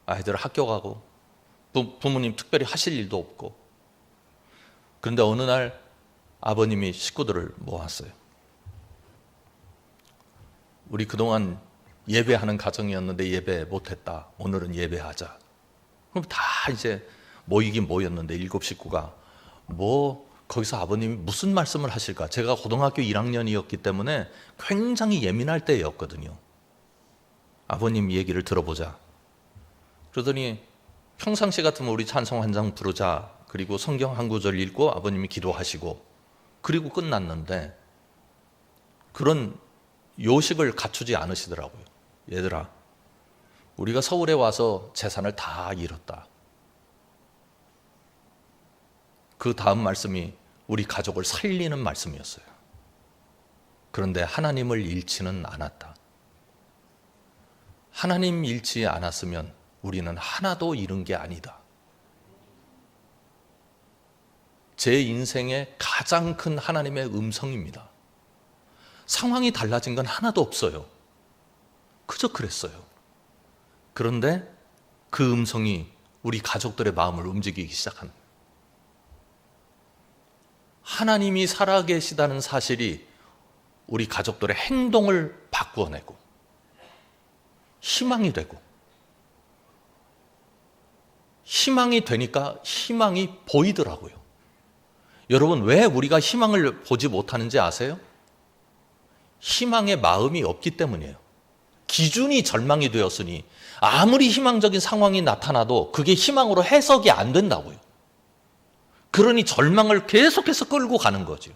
아이들 학교 가고 부모님 특별히 하실 일도 없고. 그런데 어느 날 아버님이 식구들을 모았어요. 우리 그동안 예배하는 가정이었는데 예배 못했다. 오늘은 예배하자. 그럼 다 이제 모이긴 모였는데 7식구가 뭐 거기서 아버님이 무슨 말씀을 하실까? 제가 고등학교 1학년이었기 때문에 굉장히 예민할 때였거든요. 아버님 얘기를 들어보자. 그러더니 평상시 같으면 우리 찬송 한 장 부르자. 그리고 성경 한 구절 읽고 아버님이 기도하시고 그리고 끝났는데 그런 요식을 갖추지 않으시더라고요. 얘들아, 우리가 서울에 와서 재산을 다 잃었다. 그 다음 말씀이 우리 가족을 살리는 말씀이었어요. 그런데 하나님을 잃지는 않았다. 하나님 잃지 않았으면 우리는 하나도 잃은 게 아니다. 제 인생의 가장 큰 하나님의 음성입니다. 상황이 달라진 건 하나도 없어요. 그저 그랬어요. 그런데 그 음성이 우리 가족들의 마음을 움직이기 시작한 거예요. 하나님이 살아계시다는 사실이 우리 가족들의 행동을 바꾸어내고 희망이 되고 희망이 되니까 희망이 보이더라고요. 여러분, 왜 우리가 희망을 보지 못하는지 아세요? 희망의 마음이 없기 때문이에요. 기준이 절망이 되었으니 아무리 희망적인 상황이 나타나도 그게 희망으로 해석이 안 된다고요. 그러니 절망을 계속해서 끌고 가는 거죠.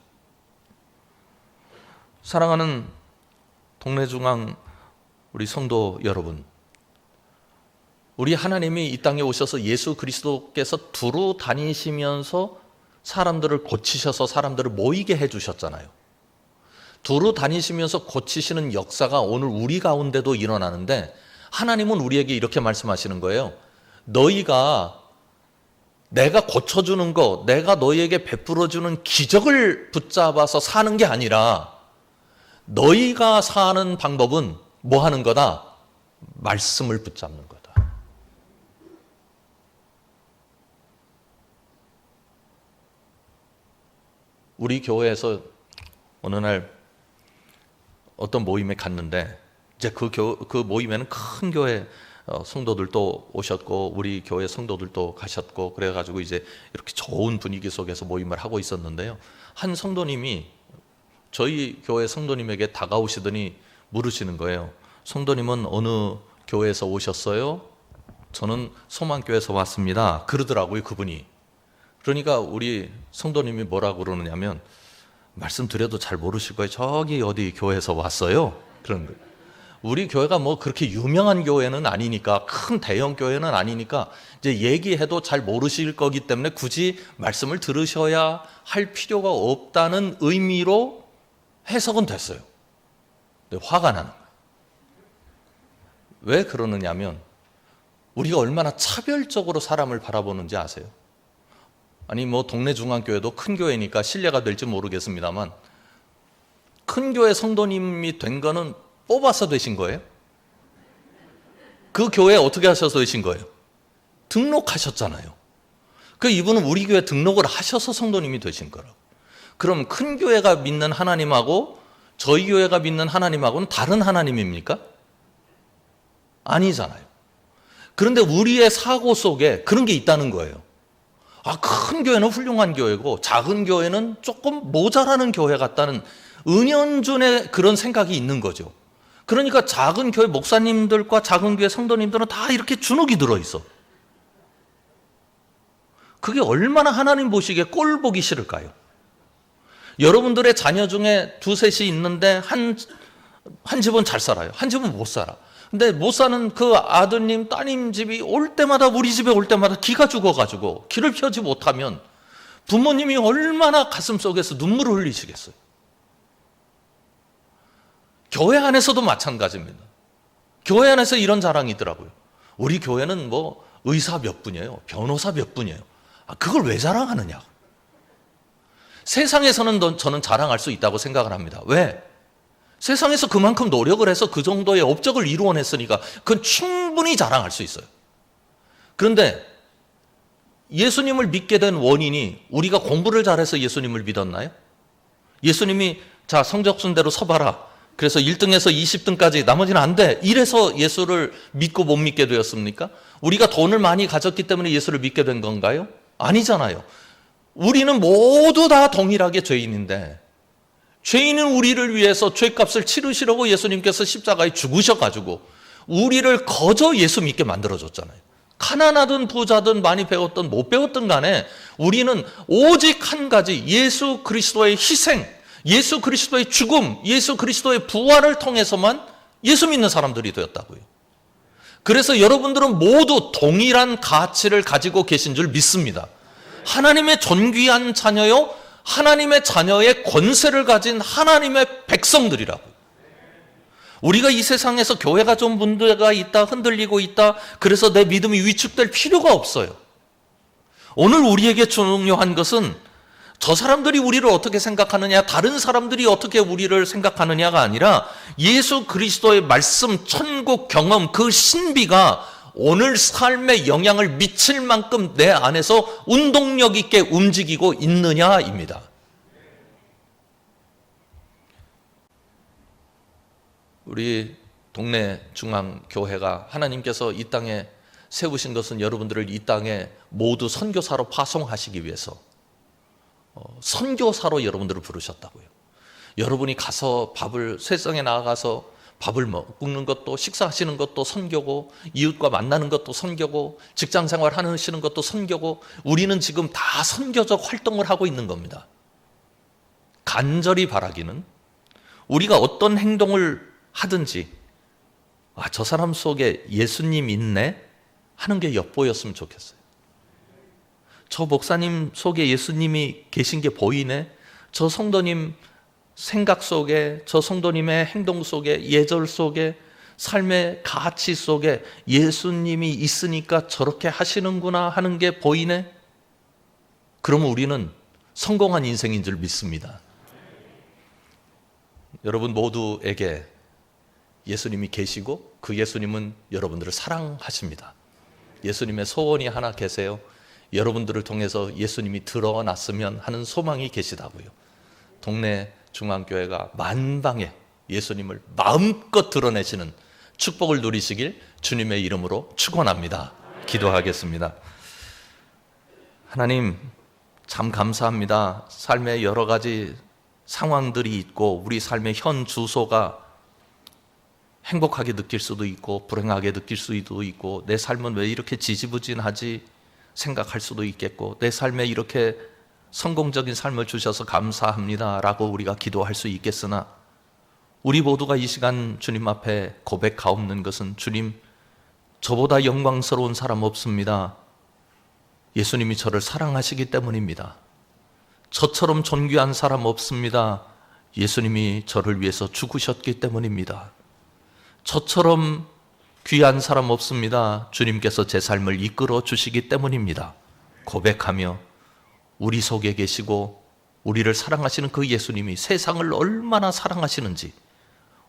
사랑하는 동래중앙 우리 성도 여러분, 우리 하나님이 이 땅에 오셔서 예수 그리스도께서 두루 다니시면서 사람들을 고치셔서 사람들을 모이게 해주셨잖아요. 두루 다니시면서 고치시는 역사가 오늘 우리 가운데도 일어나는데 하나님은 우리에게 이렇게 말씀하시는 거예요. 너희가 내가 고쳐주는 거, 내가 너희에게 베풀어주는 기적을 붙잡아서 사는 게 아니라 너희가 사는 방법은 뭐 하는 거다? 말씀을 붙잡는 거다. 우리 교회에서 어느 날 어떤 모임에 갔는데 이제 그 모임에는 큰 교회 성도들도 오셨고 우리 교회 성도들도 가셨고 그래가지고 이제 이렇게 좋은 분위기 속에서 모임을 하고 있었는데요. 한 성도님이 저희 교회 성도님에게 다가오시더니 물으시는 거예요. 성도님은 어느 교회에서 오셨어요? 저는 소망교회에서 왔습니다. 그러더라고요, 그분이. 그러니까 우리 성도님이 뭐라고 그러느냐면, 말씀드려도 잘 모르실 거예요. 저기 어디 교회에서 왔어요? 그런 거예요. 우리 교회가 뭐 그렇게 유명한 교회는 아니니까, 큰 대형 교회는 아니니까 이제 얘기해도 잘 모르실 거기 때문에 굳이 말씀을 들으셔야 할 필요가 없다는 의미로 해석은 됐어요. 근데 화가 나는 거예요. 왜 그러느냐면 우리가 얼마나 차별적으로 사람을 바라보는지 아세요? 아니 뭐 동네 중앙교회도 큰 교회니까 신뢰가 될지 모르겠습니다만, 큰 교회 성도님이 된 거는 뽑아서 되신 거예요? 그 교회에 어떻게 하셔서 되신 거예요? 등록하셨잖아요. 그 이분은 우리 교회 등록을 하셔서 성도님이 되신 거라고. 그럼 큰 교회가 믿는 하나님하고 저희 교회가 믿는 하나님하고는 다른 하나님입니까? 아니잖아요. 그런데 우리의 사고 속에 그런 게 있다는 거예요. 큰 교회는 훌륭한 교회고 작은 교회는 조금 모자라는 교회 같다는 은연중에 그런 생각이 있는 거죠. 그러니까 작은 교회 목사님들과 작은 교회 성도님들은 다 이렇게 주눅이 들어있어. 그게 얼마나 하나님 보시기에 꼴 보기 싫을까요? 여러분들의 자녀 중에 두셋이 있는데 한 집은 잘 살아요. 한 집은 못 살아. 근데 못 사는 그 아드님, 따님 집이 올 때마다, 우리 집에 올 때마다 기가 죽어가지고 길을 펴지 못하면 부모님이 얼마나 가슴속에서 눈물을 흘리시겠어요. 교회 안에서도 마찬가지입니다. 교회 안에서 이런 자랑이 있더라고요. 우리 교회는 뭐 의사 몇 분이에요, 변호사 몇 분이에요. 그걸 왜 자랑하느냐. 세상에서는 저는 자랑할 수 있다고 생각을 합니다. 왜? 세상에서 그만큼 노력을 해서 그 정도의 업적을 이루어냈으니까 그건 충분히 자랑할 수 있어요. 그런데 예수님을 믿게 된 원인이 우리가 공부를 잘해서 예수님을 믿었나요? 예수님이 자 성적 순대로 서봐라, 그래서 1등에서 20등까지 나머지는 안 돼, 이래서 예수를 믿고 못 믿게 되었습니까? 우리가 돈을 많이 가졌기 때문에 예수를 믿게 된 건가요? 아니잖아요. 우리는 모두 다 동일하게 죄인인데, 죄인은 우리를 위해서 죄값을 치르시려고 예수님께서 십자가에 죽으셔가지고 우리를 거저 예수 믿게 만들어줬잖아요. 가난하든 부자든 많이 배웠든 못 배웠든 간에 우리는 오직 한 가지, 예수 그리스도의 희생, 예수 그리스도의 죽음, 예수 그리스도의 부활을 통해서만 예수 믿는 사람들이 되었다고요. 그래서 여러분들은 모두 동일한 가치를 가지고 계신 줄 믿습니다. 하나님의 존귀한 자녀요, 하나님의 자녀의 권세를 가진 하나님의 백성들이라고. 우리가 이 세상에서 교회가 좀 문제가 있다, 흔들리고 있다, 그래서 내 믿음이 위축될 필요가 없어요. 오늘 우리에게 중요한 것은 저 사람들이 우리를 어떻게 생각하느냐, 다른 사람들이 어떻게 우리를 생각하느냐가 아니라 예수 그리스도의 말씀, 천국 경험, 그 신비가 오늘 삶에 영향을 미칠 만큼 내 안에서 운동력 있게 움직이고 있느냐입니다. 우리 동네 중앙교회가 하나님께서 이 땅에 세우신 것은 여러분들을 이 땅에 모두 선교사로 파송하시기 위해서 선교사로 여러분들을 부르셨다고요. 여러분이 가서 세상에 나가서 밥을 먹는 것도, 식사하시는 것도 선교고, 이웃과 만나는 것도 선교고, 직장생활 하시는 것도 선교고, 우리는 지금 다 선교적 활동을 하고 있는 겁니다. 간절히 바라기는 우리가 어떤 행동을 하든지 저 사람 속에 예수님 있네 하는 게 엿보였으면 좋겠어요. 저 목사님 속에 예수님이 계신 게 보이네, 저 성도님 생각 속에, 저 성도님의 행동 속에, 예절 속에, 삶의 가치 속에 예수님이 있으니까 저렇게 하시는구나 하는 게 보이네. 그러면 우리는 성공한 인생인 줄 믿습니다. 여러분 모두에게 예수님이 계시고 그 예수님은 여러분들을 사랑하십니다. 예수님의 소원이 하나 계세요. 여러분들을 통해서 예수님이 드러났으면 하는 소망이 계시다고요. 동네 중앙교회가 만방에 예수님을 마음껏 드러내시는 축복을 누리시길 주님의 이름으로 축원합니다. 기도하겠습니다. 하나님 참 감사합니다. 삶의 여러 가지 상황들이 있고 우리 삶의 현 주소가 행복하게 느낄 수도 있고 불행하게 느낄 수도 있고, 내 삶은 왜 이렇게 지지부진하지 생각할 수도 있겠고, 내 삶에 이렇게 성공적인 삶을 주셔서 감사합니다 라고 우리가 기도할 수 있겠으나, 우리 모두가 이 시간 주님 앞에 고백하옵는 것은, 주님, 저보다 영광스러운 사람 없습니다. 예수님이 저를 사랑하시기 때문입니다. 저처럼 존귀한 사람 없습니다. 예수님이 저를 위해서 죽으셨기 때문입니다. 저처럼 귀한 사람 없습니다. 주님께서 제 삶을 이끌어 주시기 때문입니다. 고백하며 우리 속에 계시고 우리를 사랑하시는 그 예수님이 세상을 얼마나 사랑하시는지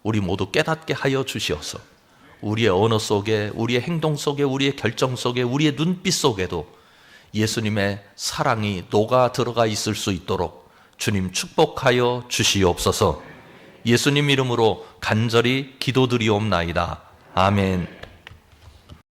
우리 모두 깨닫게 하여 주시옵소서. 우리의 언어 속에, 우리의 행동 속에, 우리의 결정 속에, 우리의 눈빛 속에도 예수님의 사랑이 녹아 들어가 있을 수 있도록 주님 축복하여 주시옵소서. 예수님 이름으로 간절히 기도드리옵나이다. 아멘.